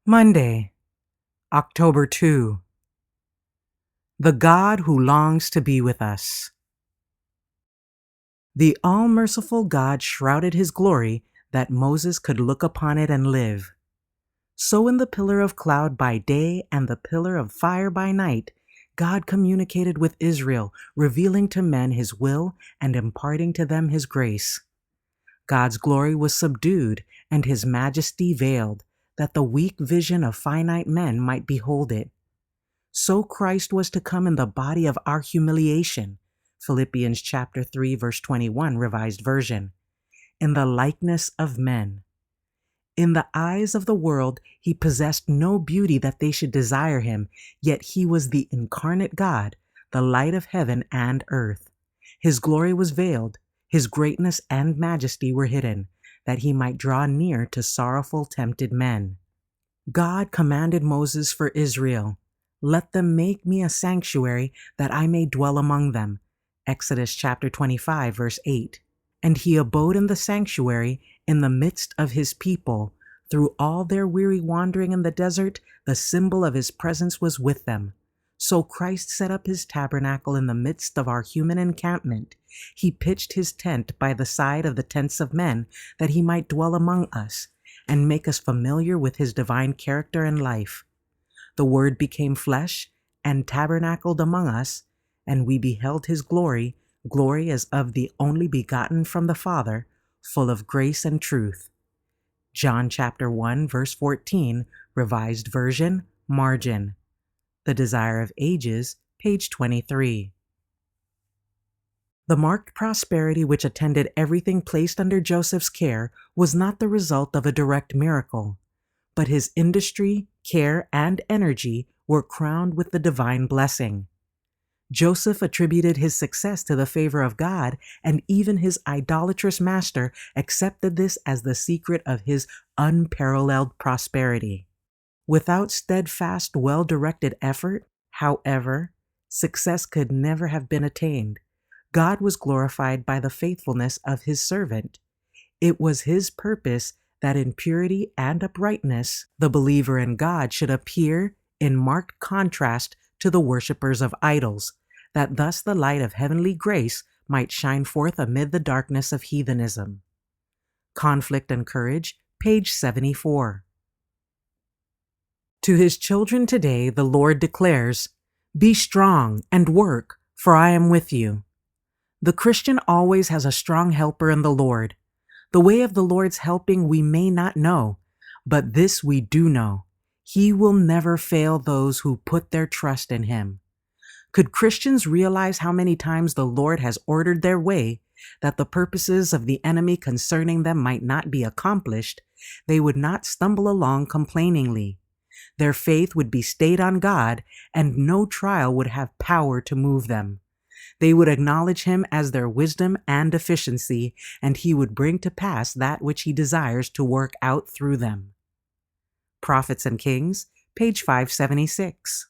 Monday, October 2. The God who longs to be with us. The all-merciful God shrouded his glory that Moses could look upon it and live. So in the pillar of cloud by day and the pillar of fire by night, God communicated with Israel, revealing to men his will and imparting to them his grace. God's glory was subdued and his majesty veiled, that the weak vision of finite men might behold it. So Christ was to come in the body of our humiliation. Philippians chapter 3, verse 21, Revised Version. In the likeness of men. In the eyes of the world, he possessed no beauty that they should desire him, yet he was the incarnate God, the light of heaven and earth. His glory was veiled, his greatness and majesty were hidden, that he might draw near to sorrowful, tempted men. God commanded Moses for Israel, "Let them make me a sanctuary that I may dwell among them." Exodus chapter 25, verse 8. And he abode in the sanctuary in the midst of his people. Through all their weary wandering in the desert, the symbol of his presence was with them. So Christ set up his tabernacle in the midst of our human encampment. He pitched his tent by the side of the tents of men, that he might dwell among us and make us familiar with his divine character and life. The Word became flesh and tabernacled among us, and we beheld his glory, glory as of the only begotten from the Father, full of grace and truth. John chapter 1, verse 14, Revised Version, margin. The Desire of Ages, page 23. The marked prosperity which attended everything placed under Joseph's care was not the result of a direct miracle, but his industry, care, and energy were crowned with the divine blessing. Joseph attributed his success to the favor of God, and even his idolatrous master accepted this as the secret of his unparalleled prosperity. Without steadfast, well-directed effort, however, success could never have been attained. God was glorified by the faithfulness of his servant. It was his purpose that in purity and uprightness, the believer in God should appear in marked contrast to the worshippers of idols, that thus the light of heavenly grace might shine forth amid the darkness of heathenism. Conflict and Courage, page 74. To his children today, the Lord declares, "Be strong and work, for I am with you." The Christian always has a strong helper in the Lord. The way of the Lord's helping we may not know, but this we do know: he will never fail those who put their trust in him. Could Christians realize how many times the Lord has ordered their way, that the purposes of the enemy concerning them might not be accomplished, they would not stumble along complainingly. Their faith would be stayed on God, and no trial would have power to move them. They would acknowledge him as their wisdom and efficiency, and he would bring to pass that which he desires to work out through them. Prophets and Kings, page 576.